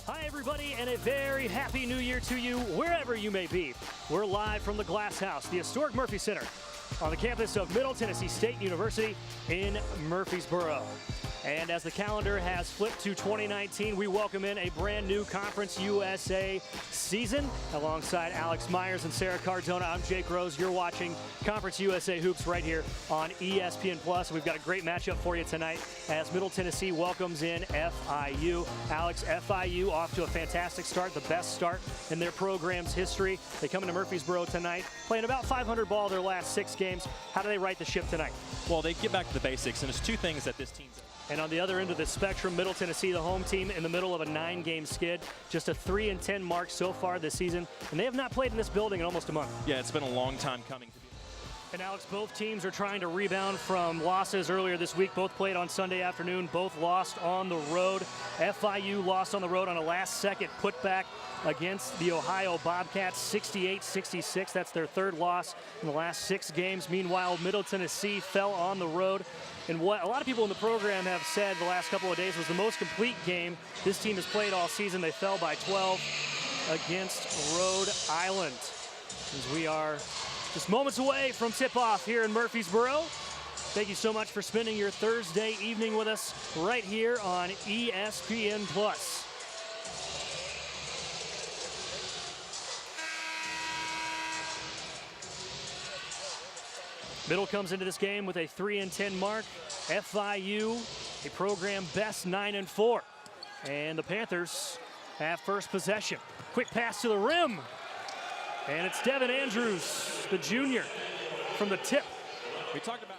Hi, everybody, and a very happy new year to you, wherever you may be. We're live from the Glass House, the historic Murphy Center, on the campus of Middle Tennessee State University in Murfreesboro. And as the calendar has flipped to 2019, we welcome in a brand new Conference USA season. Alongside Alex Myers and Sarah Cardona, I'm Jake Rose. You're watching Conference USA Hoops right here on ESPN+. We've got a great matchup for you tonight as Middle Tennessee welcomes in FIU. Alex, FIU off to a fantastic start, the best start in their program's history. They come into Murfreesboro tonight, playing about 500 ball their last 6 games. How do they right the ship tonight? Well, they get back to the basics, and it's two things that this team's. And on the other end of the spectrum, Middle Tennessee, the home team, in the middle of a 9-game skid. Just a 3-10 mark so far this season. And they have not played in this building in almost a month. Yeah, it's been a long time coming. And Alex, both teams are trying to rebound from losses earlier this week. Both played on Sunday afternoon. Both lost on the road. FIU lost on the road on a last-second putback against the Ohio Bobcats, 68-66. That's their third loss in the last 6 games. Meanwhile, Middle Tennessee fell on the road. And what a lot of people in the program have said the last couple of days was the most complete game this team has played all season. They fell by 12 against Rhode Island. As we are just moments away from tip-off here in Murfreesboro. Thank you so much for spending your Thursday evening with us right here on ESPN+. Middle comes into this game with a 3-10 mark. FIU, a program best 9-4. And the Panthers have first possession. Quick pass to the rim. And it's Devin Andrews, the junior, from the tip. We talked about.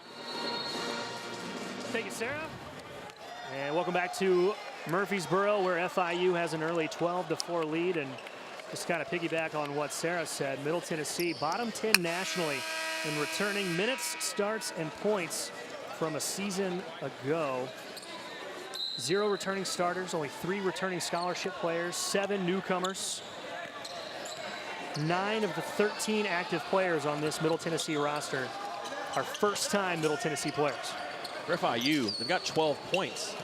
Thank you, Sarah. And welcome back to Murfreesboro, where FIU has an early 12-4 lead. And just kind of piggyback on what Sarah said, Middle Tennessee, bottom 10 nationally in returning minutes, starts, and points from a season ago. 0 returning starters, only 3 returning scholarship players, 7 newcomers. 9 of the 13 active players on this Middle Tennessee roster are first-time Middle Tennessee players. For FIU, they've got 12 points,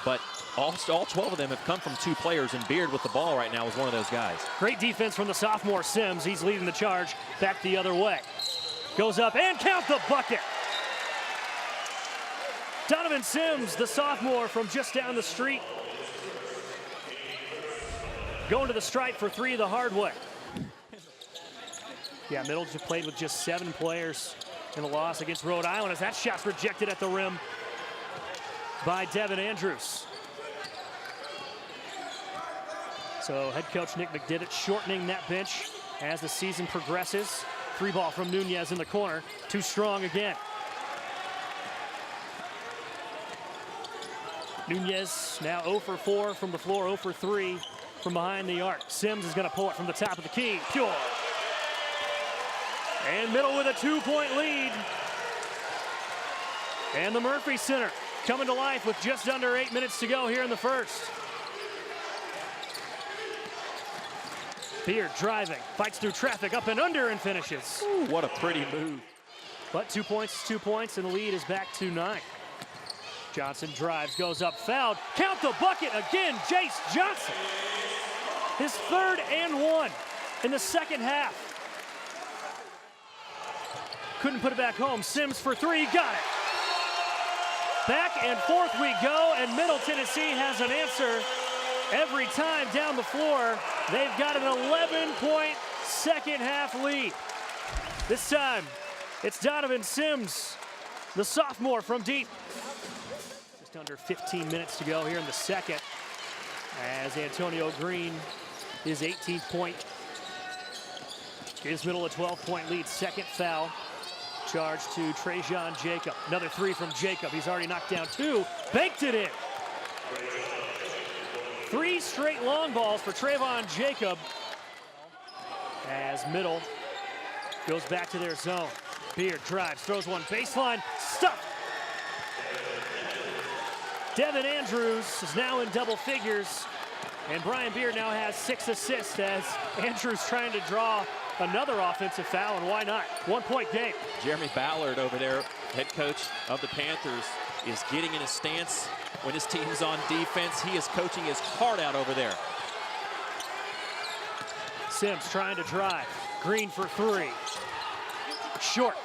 but all 12 of them have come from 2 players, and Beard with the ball right now is one of those guys. Great defense from the sophomore Sims. He's leading the charge back the other way. Goes up and count the bucket. Donovan Sims, the sophomore from just down the street, going to the stripe for 3 the hard way. Yeah, Middle just played with just 7 players in the loss against Rhode Island, as that shot's rejected at the rim by Devin Andrews. So head coach Nick McDivitt shortening that bench as the season progresses. 3 ball from Nunez in the corner, too strong again. Nunez now 0 for 4 from the floor, 0 for 3 from behind the arc. Sims is going to pull it from the top of the key, pure. And Middle with a 2-point lead. And the Murphy Center coming to life with just under 8 minutes to go here in the first. Beard driving, fights through traffic, up and under, and finishes. Ooh, what a pretty move. But 2 points is 2 points, and the lead is back to 9. Johnson drives, goes up, fouled. Count the bucket again, Jace Johnson. His 3rd and 1 in the second half. Couldn't put it back home. Sims for 3, got it. Back and forth we go, and Middle Tennessee has an answer every time down the floor. They've got an 11-point second half lead. This time, it's Donovan Sims, the sophomore from deep. Just under 15 minutes to go here in the second, as Antonio Green, his 18th point, gives Middle a 12-point lead. Second foul charge to Trajan Jacob. Another 3 from Jacob. He's already knocked down 2, banked it in. 3 straight long balls for Trayvon Jacob as Middle goes back to their zone. Beard drives, throws one baseline, stuffed. Devin Andrews is now in double figures, and Brian Beard now has 6 assists as Andrews trying to draw another offensive foul, and why not? 1-point game. Jeremy Ballard over there, head coach of the Panthers, is getting in a stance when his team's on defense. He is coaching his heart out over there. Sims trying to drive. Green for three. Short.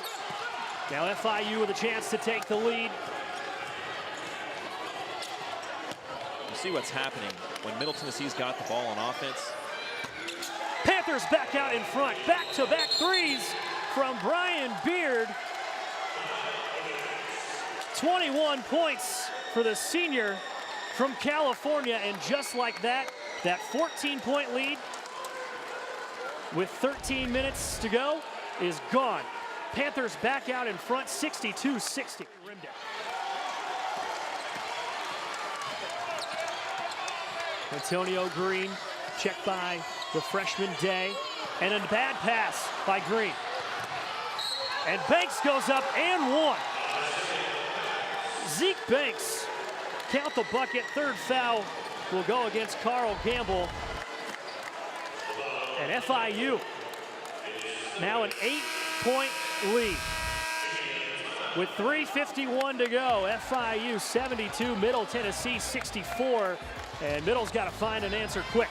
Now FIU with a chance to take the lead. You see what's happening when Middle Tennessee's got the ball on offense. Panthers back out in front. Back-to-back threes from Brian Beard. 21 points for the senior from California, and just like that, that 14-point lead with 13 minutes to go is gone. Panthers back out in front, 62-60. Antonio Green, checked by the freshman Day, and a bad pass by Green. And Banks goes up and one. Zeke Banks, count the bucket, third foul will go against Carl Gamble. And FIU now an 8-point lead. With 3:51 to go, FIU 72, Middle Tennessee 64, and Middle's got to find an answer quick.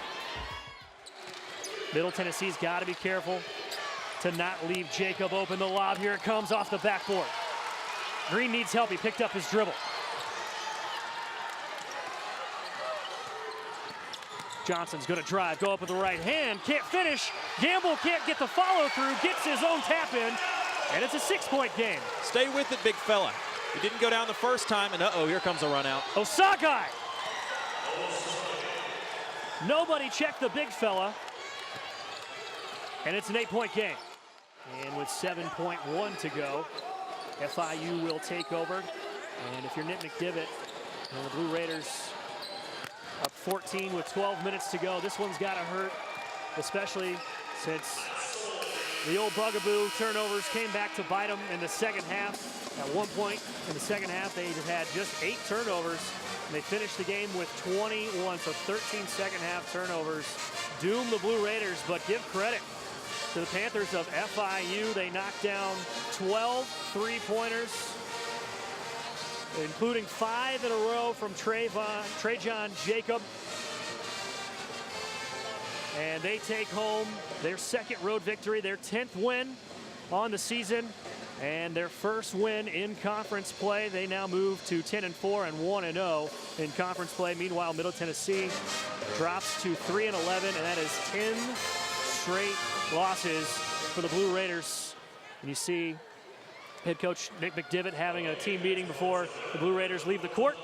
Middle Tennessee's got to be careful to not leave Jacob open. The lob, here it comes off the backboard. Green needs help, he picked up his dribble. Johnson's gonna drive, go up with the right hand, can't finish. Gamble can't get the follow through, gets his own tap in, and it's a 6-point game. Stay with it, big fella. He didn't go down the first time, and uh-oh, here comes a run out. Osagai! Nobody checked the big fella, and it's an 8-point game. And with 7.1 to go, FIU will take over. And if you're Nick McDivitt, and the Blue Raiders up 14 with 12 minutes to go, this one's got to hurt, especially since the old bugaboo turnovers came back to bite them in the second half. At one point in the second half, they had just 8 turnovers. And they finished the game with 21, so 13 second half turnovers. Doom the Blue Raiders, but give credit to the Panthers of FIU. They knocked down 12 three-pointers, including 5 in a row from Trajan Jacob. And they take home their second road victory, their 10th win on the season, and their first win in conference play. They now move to 10-4 and 1-0 in conference play. Meanwhile, Middle Tennessee drops to 3-11, and that is 10 straight losses for the Blue Raiders. And you see head coach Nick McDivitt having a team meeting before the Blue Raiders leave the court.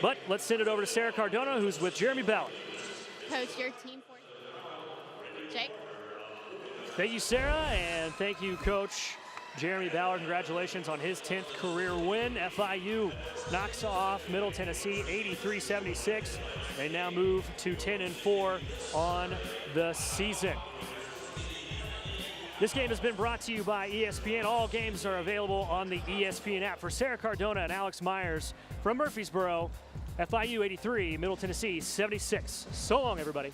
But let's send it over to Sarah Cardona, who's with Jeremy Ballard. Coach, your team for Jake. Thank you, Sarah, and thank you, Coach Jeremy Ballard. Congratulations on his 10th career win. FIU knocks off Middle Tennessee 83-76. They now move to 10-4 on the season. This game has been brought to you by ESPN. All games are available on the ESPN app. For Sarah Cardona and Alex Myers from Murfreesboro, FIU 83, Middle Tennessee 76. So long, everybody.